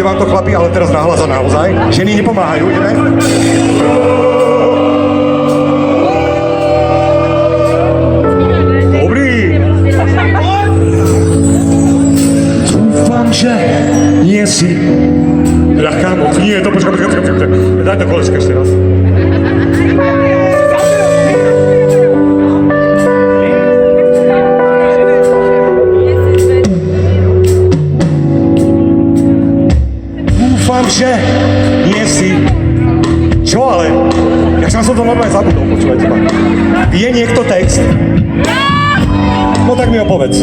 Ide vám to, chlapi, ale teraz nahlas a naozaj. Ženy nepomáhajú, ideme? Dobrý. Dúfam, že nie si ľahká moc. Nie, to počkaj. Daj to kolečko ešte raz. Dúfam, že nie si... Čo ale? Ja som to normálne zabudol, počúvajte ma. Je niekto text? No tak mi ho povedz.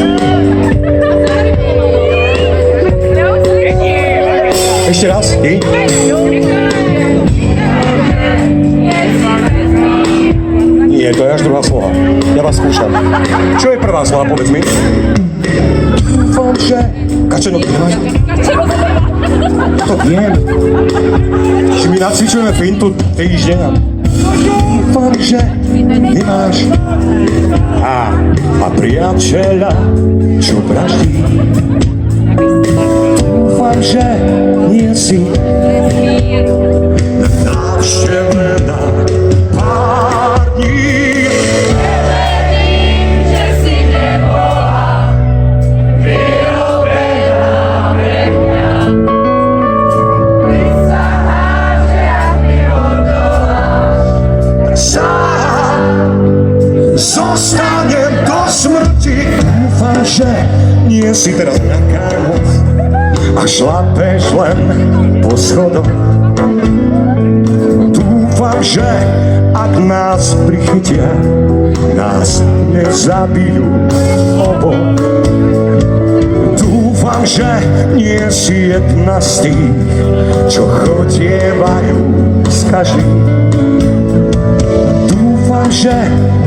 Ešte raz? Nie, to je až druhá slova. Ja vás skúšam. Čo je prvá slova, povedz mi? Dúfam, že... Kačeno, ty nemáš? To viem. Že my nacvičujeme fintu týždeň a... Dúfam, že nemáš. A priateľa, čo vraždí. Dúfam, že nie si návšteve na pár dní. Neverím, že si nebola vyrobená pre mňa. Prisahám, že ak mi odoláš, Sám zostanem do smrti. Dúfam, že nie si teraz nejaká moc a šlapeš len po schodoch. Dúfam, že ak nás prichytia, nás nezabijú oboch. Dúfam, že nie si jedna z tých, čo chodievajú s každým. Dúfam, že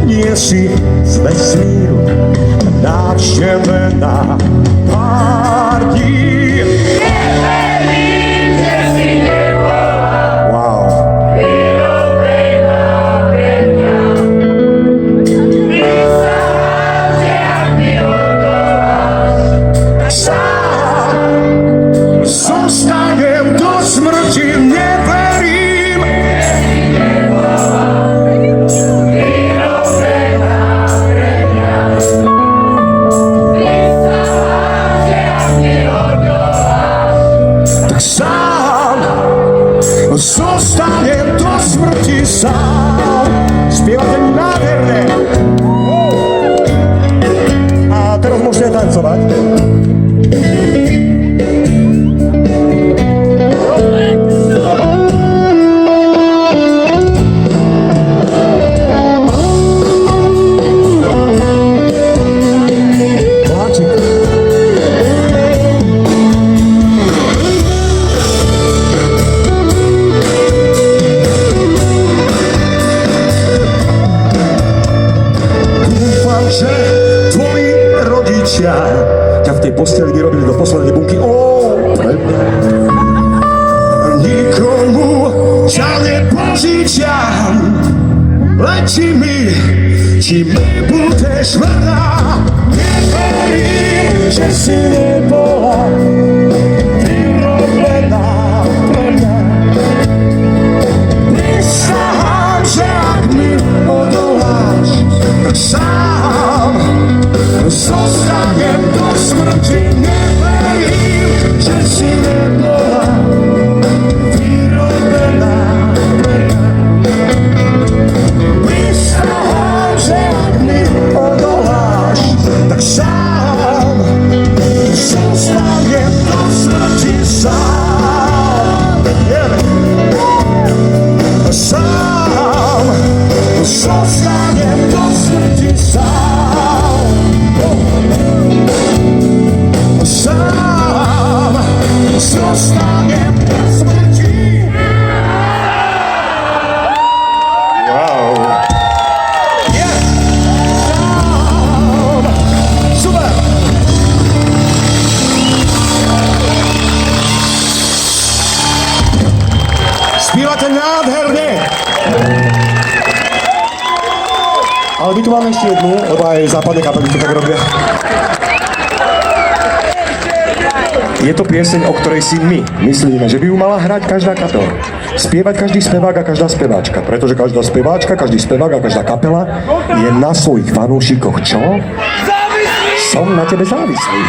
nie si z vesmíru návštevená pár dní. neverím, že si nebola Wow. vyrobená pre mňa. Prisahám, že ak mi odoláš, Sám zostanem do smrti, neverím. Tak sám zostanem do smrti sám. Spievate nádherné. A teraz môžete tancovať. Vláčik. Dúfam, že tvoji rodičia ťa v tej posteli vyrobili do poslednej bunky. Pre mňa. Nikomu ťa nepožičiam, či mi budeš verná. Neverím, že si nebola vyrobená pre mňa. Prisahám, že ak mi odoláš, tak sám zostanem do smrti. Neverím, že si nebola vyrobená pre mňa. Prisahám, že ak mi odoláš, tak sám zostanem do smrti sám. Sám zostanem do smrti sám. Sám zostanem do smrti. Wow. Yeah. Sám. Super. Spívate nádherne. Ale my tu máme ešte jednu, lebo aj západné kapely to tak robia. Je to pieseň, o ktorej si my myslíme, že by ju mala hrať každá kapela. Spievať každý spevák a každá speváčka. Pretože každá speváčka, každý spevák a každá kapela je na svojich fanúšikoch čo? Som na tebe závislý.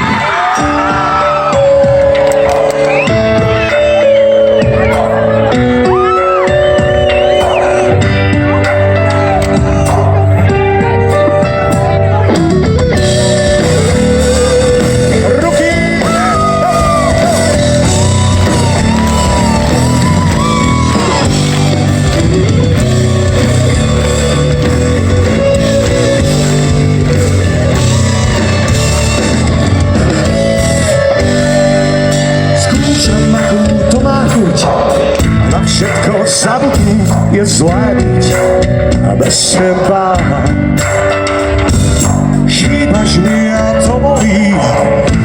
Všetko zabudnúť je zlé byť a bez teba. Chýbaš mi a to bolí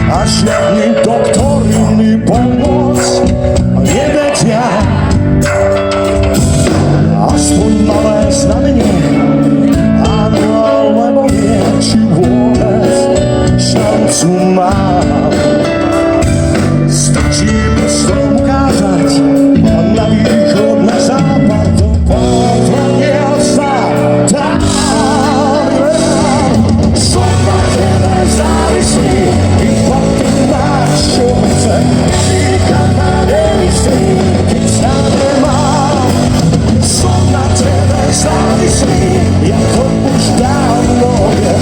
a žiadny doktori mi pomôcť nevedia. Aspoň malé znamenie, áno, alebo nie, či vôbec šancu mám. Stačí prstom ukázať na východ, na západ, do pátrania sa tam. Som na tebe závislý, iba ty máš čo chce. Nikam ma nemyslí, keď sa nemám. Som na tebe závislý, ja to už dávno viem.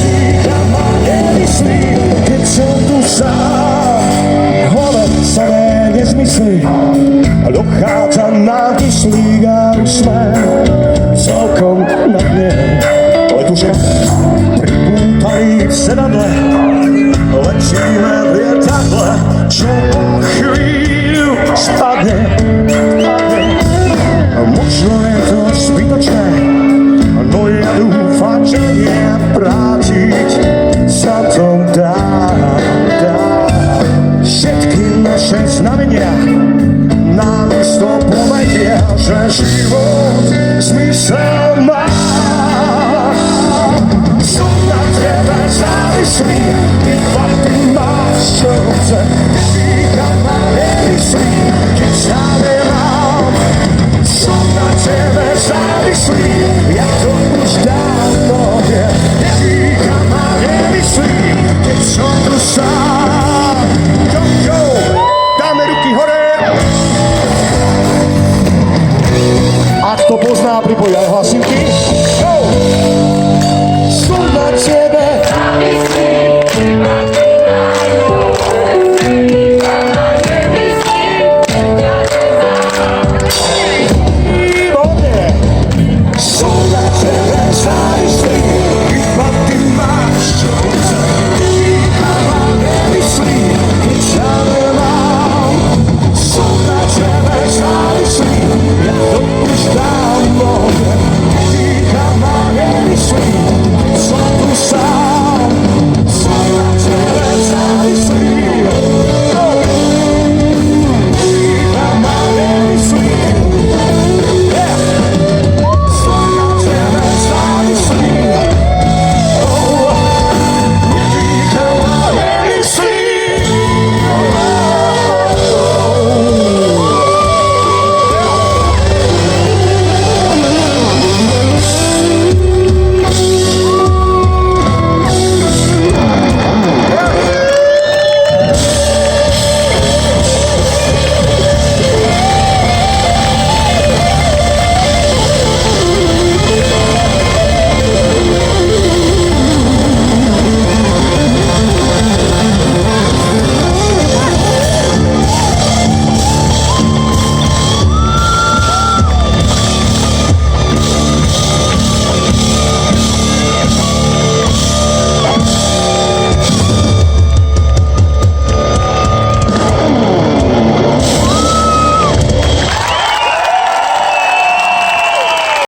Nikam ma nemyslí, keď som tu sám. Hore samé nezmysly dochádza na kyslík a už sme celkom na dne. Letuška pripútaný v sedadle, letíme v lietadle, čo po chvíľu spadne. Možno je to zbytočné, no ja dúfam, že nie vrátiť sa to dá. Všetky naše znamenia nám isto povedia, že život zmysel má. Som na tebe závislý, iba ty máš čo chce.